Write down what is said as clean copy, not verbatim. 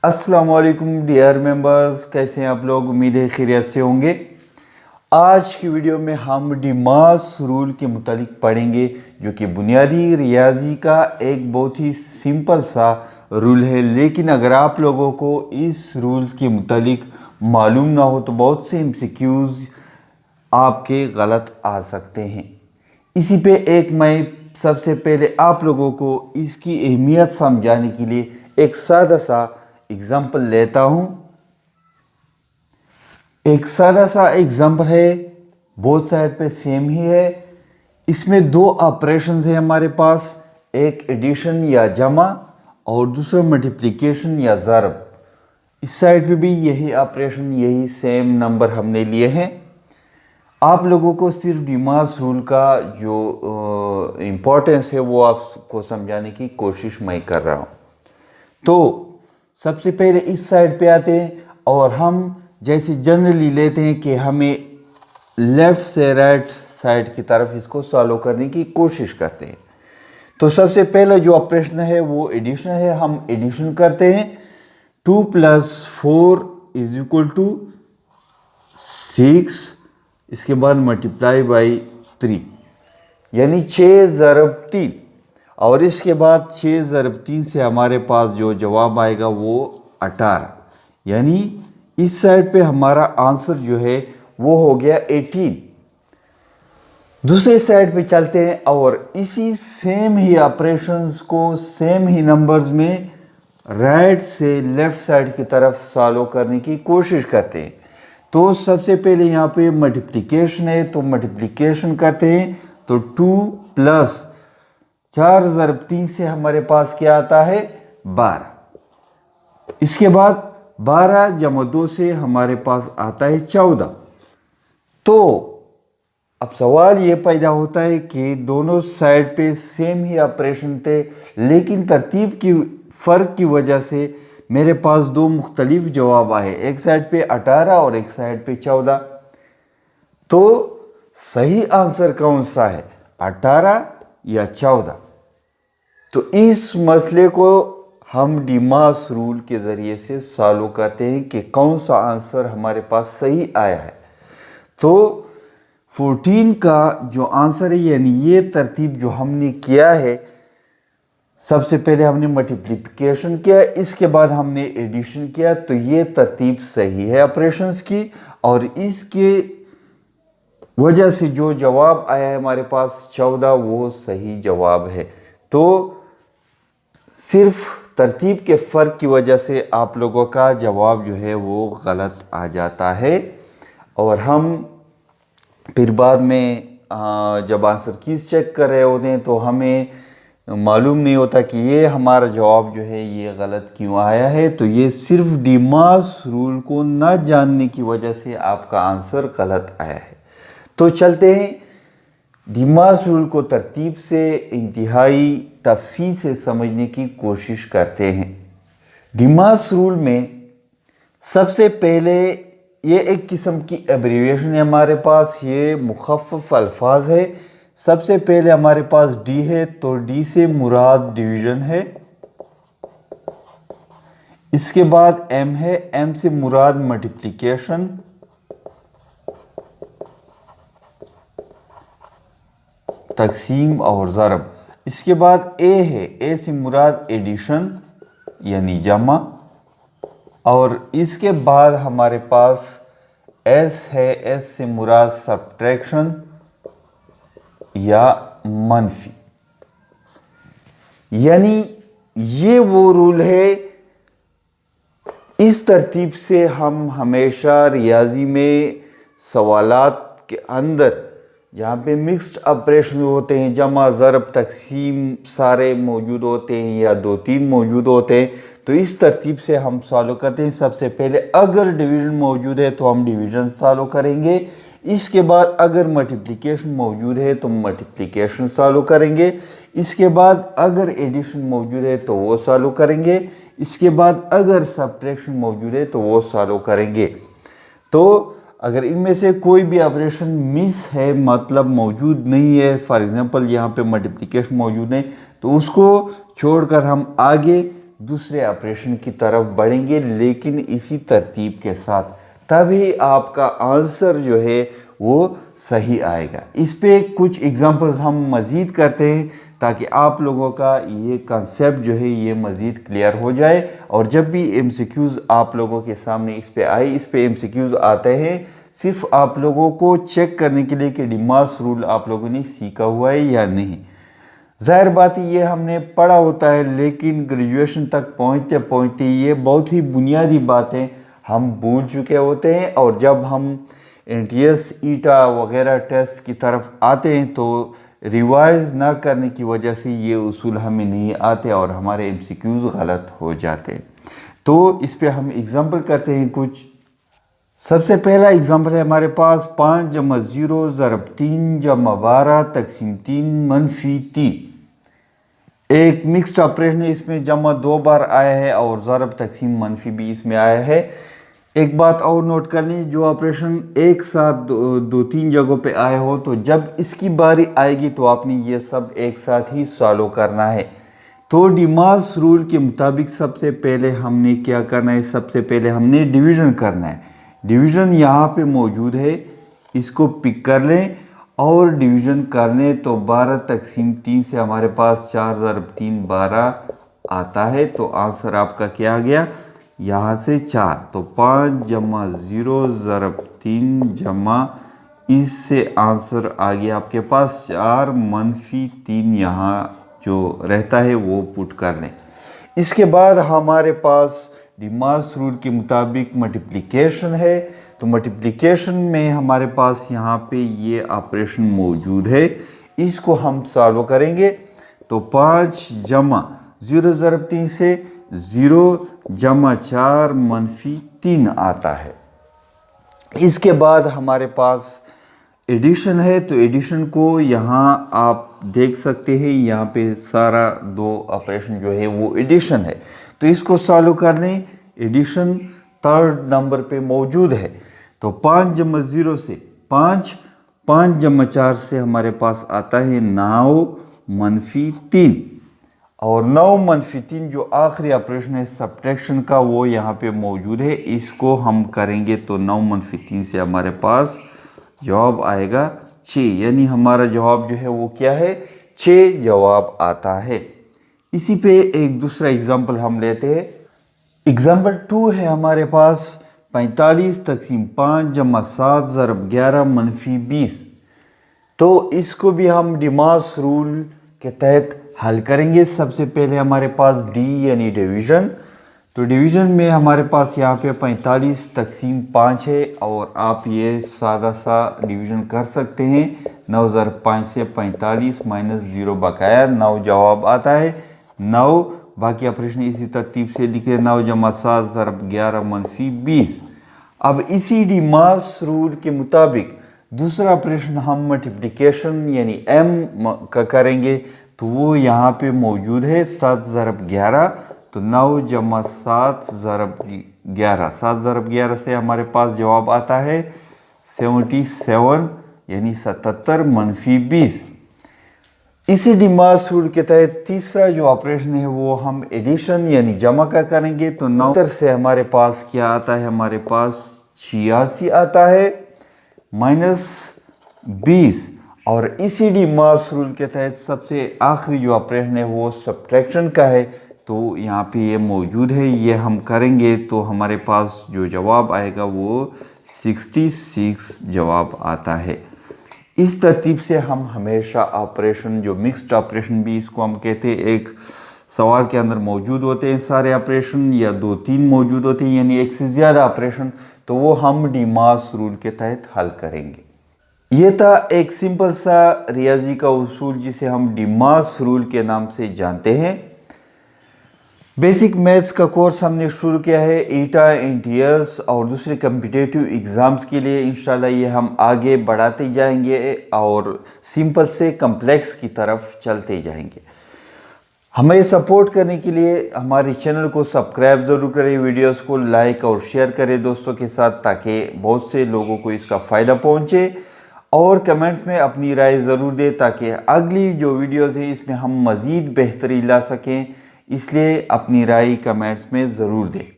अस्सलाम वालेकुम dear members, कैसे हैं आप लोग। उम्मीद है खैरियत से होंगे। आज की वीडियो में हम डिमास रूल के मुतालिक पढ़ेंगे, जो कि बुनियादी रियाजी का एक बहुत ही सिंपल सा रूल है। लेकिन अगर आप लोगों को इस रूल्स के मुतालिक मालूम ना हो तो बहुत से एमसीक्यूज़ आपके गलत आ सकते हैं। इसी पे मैं सबसे पहले आप लोगों को इसकी अहमियत समझाने के लिए एक सादा सा एग्जाम्पल लेता हूँ। एक सादा सा एग्जाम्पल है, बोथ साइड पे सेम ही है। इसमें दो ऑपरेशंस है हमारे पास, एक एडिशन या जमा और दूसरा मल्टीप्लिकेशन या ज़रब। इस साइड पे भी यही ऑपरेशन, यही सेम नंबर हमने लिए हैं। आप लोगों को सिर्फ डिमास रूल का जो इम्पोर्टेंस है वो आपको समझाने की कोशिश मैं कर रहा हूँ। तो सबसे पहले इस साइड पे आते हैं और हम जैसे जनरली लेते हैं कि हमें लेफ़्ट से राइट साइड की तरफ इसको सॉल्व करने की कोशिश करते हैं। तो सबसे पहले जो ऑपरेशन है वो एडिशन है। हम एडिशन करते हैं, 2 + 4 = 6, इसके बाद मल्टीप्लाई बाई 3 यानी 6 × 3, और इसके बाद 6 × 3 से हमारे पास जो जवाब आएगा वो 18। यानी इस साइड पे हमारा आंसर जो है वो हो गया 18। दूसरे साइड पे चलते हैं और इसी सेम ही ऑपरेशंस को सेम ही नंबर्स में राइट से लेफ्ट साइड की तरफ सॉल्व करने की कोशिश करते हैं। तो सबसे पहले यहाँ पे मल्टीप्लिकेशन है, तो मल्टीप्लिकेशन करते हैं। तो 2 + 4 × 3 से हमारे पास क्या आता है 12। इसके बाद 12 + 2 से हमारे पास आता है 14। तो अब सवाल ये पैदा होता है कि दोनों साइड पे सेम ही ऑपरेशन थे, लेकिन तरतीब की फ़र्क की वजह से मेरे पास दो मुख्तलिफ जवाब आए, एक साइड पे 18 और एक साइड पे 14। तो सही आंसर कौन सा है, 18 या 14? तो इस मसले को हम डिमास रूल के ज़रिए से सॉल्व करते हैं कि कौन सा आंसर हमारे पास सही आया है। तो 14 का जो आंसर है, यानी ये तरतीब जो हमने किया है, सबसे पहले हमने मल्टीप्लिकेशन किया, इसके बाद हमने एडिशन किया, तो ये तरतीब सही है ऑपरेशंस की, और इसके वजह से जो जवाब आया है हमारे पास 14, वो सही जवाब है। तो सिर्फ तरतीब के फ़र्क की वजह से आप लोगों का जवाब जो है वो गलत आ जाता है, और हम फिर बाद में जब आंसर कीज़ चेक कर रहे होते हैं तो हमें मालूम नहीं होता कि ये हमारा जवाब जो है ये गलत क्यों आया है। तो ये सिर्फ डिमास रूल को न जानने की वजह से आपका आंसर गलत आया है। तो चलते हैं, डिमास रूल को तरतीब से इंतहाई तफसील से समझने की कोशिश करते हैं। डिमास रूल में सबसे पहले ये एक किस्म की एब्रीविएशन है हमारे पास, ये मुखफ़फ़ अल्फाज है। सबसे पहले हमारे पास डी है, तो डी से मुराद डिवीज़न है। इसके बाद एम है, एम से मुराद मल्टीप्लिकेशन। तकसीम और ज़रब। इसके बाद ए है, ए से मुराद एडिशन यानी जमा, और इसके बाद हमारे पास एस है, एस से मुराद सब्ट्रैक्शन या मनफी। यानी ये वो रूल है, इस तरतीब से हम हमेशा रियाजी में सवालात के अंदर जहाँ पे मिक्स्ड ऑपरेशन होते हैं, जमा ज़रब तकसीम सारे मौजूद होते हैं या 2-3 मौजूद होते हैं, तो इस तरतीब से हम सॉल्व करते हैं। सबसे पहले अगर डिवीज़न मौजूद है तो हम डिवीज़न सॉल्व करेंगे, इसके बाद अगर मल्टीप्लिकेशन मौजूद है तो मल्टीप्लिकेशन सॉल्व करेंगे, इसके बाद अगर एडिशन मौजूद है तो वो सॉल्व करेंगे, इसके बाद अगर सब्ट्रैक्शन मौजूद है तो वो सॉल्व करेंगे। तो अगर इनमें से कोई भी ऑपरेशन मिस है, मतलब मौजूद नहीं है, फॉर एग्जांपल यहाँ पे मल्टीप्लिकेशन मौजूद है, तो उसको छोड़कर हम आगे दूसरे ऑपरेशन की तरफ बढ़ेंगे, लेकिन इसी तरतीब के साथ, तभी आपका आंसर जो है वो सही आएगा। इस पे कुछ एग्जांपल्स हम मज़ीद करते हैं ताकि आप लोगों का ये कंसेप्ट जो है ये मज़ीद क्लियर हो जाए। और जब भी एमसीक्यूज़ आप लोगों के सामने इस पे एमसीक्यूज़ आते हैं, सिर्फ आप लोगों को चेक करने के लिए कि डिमास रूल आप लोगों ने सीखा हुआ है या नहीं। ज़ाहिर बात है ये हमने पढ़ा होता है, लेकिन ग्रेजुएशन तक पहुँचते पहुँचते ये बहुत ही बुनियादी बातें हम भूल चुके होते हैं। और जब हम एनटीएस ईटा वगैरह टेस्ट की तरफ आते हैं तो रिवाइज ना करने की वजह से ये उसूल हमें नहीं आते और हमारे एमसीक्यूज़ गलत हो जाते हैं। तो इस पे हम एग्जांपल करते हैं कुछ। सबसे पहला एग्जांपल है हमारे पास 5 + 0 ज़रब 3 + 12 तक़सीम 3 - 3। एक मिक्स्ड ऑपरेशन है, इसमें जमा 2 बार आया है और ज़रब तक़सीम मनफी भी इसमें आया है। एक बात और नोट कर लें, जो ऑपरेशन एक साथ दो तीन जगहों पे आए हो तो जब इसकी बारी आएगी तो आपने ये सब एक साथ ही सॉल्व करना है। तो डिमास रूल के मुताबिक सबसे पहले हमने क्या करना है, सबसे पहले हमने डिवीज़न करना है। डिवीज़न यहाँ पे मौजूद है, इसको पिक कर लें और डिवीज़न कर लें तो 12 तक़सीम 3 से हमारे पास 4 ज़रब 3 12 आता है। तो आंसर आपका क्या आ गया, यहाँ से 4। तो 5 + 0 ज़रब 3 जमा इससे आंसर आ गया आपके पास 4 - 3। यहाँ जो रहता है वो पुट कर लें। इसके बाद हमारे पास डिमास रूल के मुताबिक मल्टीप्लिकेशन है। तो मल्टीप्लिकेशन में हमारे पास यहाँ पे ये ऑपरेशन मौजूद है, इसको हम सॉल्व करेंगे। तो 5 = 0 ज़रब 3 से 0 जमा 4 - 3 आता है। इसके बाद हमारे पास एडिशन है। तो एडिशन को यहाँ आप देख सकते हैं, यहाँ पे सारा 2 ऑपरेशन जो है वो एडिशन है। तो इसको सॉल्व कर लें। एडिशन 3rd नंबर पे मौजूद है। तो 5 + 0 से 5, 5 + 4 से हमारे पास आता है 9 - 3। और 9 - 3 जो आखिरी ऑपरेशन है सब्ट्रैक्शन का वो यहाँ पे मौजूद है। इसको हम करेंगे तो 9 - 3 से हमारे पास जवाब आएगा 6। यानी हमारा जवाब जो है वो क्या है, 6 जवाब आता है। इसी पे एक दूसरा एग्जांपल हम लेते हैं। एग्जांपल 2 है हमारे पास 45 तक़सीम 5 जमा 7 ज़रब 11 - 20। तो इसको भी हम डिमास रूल के तहत हल करेंगे। सबसे पहले हमारे पास डी यानी डिवीज़न। तो डिवीज़न में हमारे पास यहाँ पे 45 तक़सीम 5 है और आप ये सादा सा डिवीज़न कर सकते हैं। 9 ज़रब 5 से 45 - 0 बकाया 9 जवाब आता है। 9 बाकी ऑपरेशन इसी तरतीब से लिखे। 9 जमा 7 ज़रब 11 - 20। अब इसी डिमास रूल के मुताबिक दूसरा ऑपरेशन हम मल्टीप्लिकेशन यानी m का करेंगे। तो वो यहाँ पे मौजूद है 7 ज़रब 11। तो 9 जमा 7 ज़रब 11, 7 ज़रब 11 से हमारे पास जवाब आता है 77 यानी 77 - 20। इसी डिमास रूल के तहत तीसरा जो ऑपरेशन है वो हम एडिशन यानी जमा का करेंगे। तो 9 से हमारे पास क्या आता है, हमारे पास 86 आता है -20। और इसी डिमास रूल के तहत सबसे आखिरी जो ऑपरेशन है वो सब्ट्रैक्शन का है। तो यहाँ पे ये मौजूद है, ये हम करेंगे तो हमारे पास जो जवाब आएगा वो 66 जवाब आता है। इस तरतीब से हम हमेशा ऑपरेशन जो मिक्स्ड ऑपरेशन भी इसको हम कहते हैं, एक सवाल के अंदर मौजूद होते हैं सारे ऑपरेशन या 2-3 मौजूद होते हैं यानी एक से ज़्यादा ऑपरेशन, तो वो हम डिमास रूल के तहत हल करेंगे। ये था एक सिंपल सा रियाजी का उसूल जिसे हम डिमास रूल के नाम से जानते हैं। बेसिक मैथ्स का कोर्स हमने शुरू किया है ईटा, एनटीएस और दूसरे कम्पिटिटिव एग्ज़ाम्स के लिए। इंशाल्लाह ये हम आगे बढ़ाते जाएंगे और सिंपल से कम्प्लेक्स की तरफ चलते जाएंगे। हमें सपोर्ट करने के लिए हमारे चैनल को सब्सक्राइब ज़रूर करें, वीडियोस को लाइक और शेयर करें दोस्तों के साथ ताकि बहुत से लोगों को इसका फ़ायदा पहुँचे। और कमेंट्स में अपनी राय ज़रूर दें ताकि अगली जो वीडियोज़ है इसमें हम मज़ीद बेहतरी ला सकें। इसलिए अपनी राय कमेंट्स में ज़रूर दें।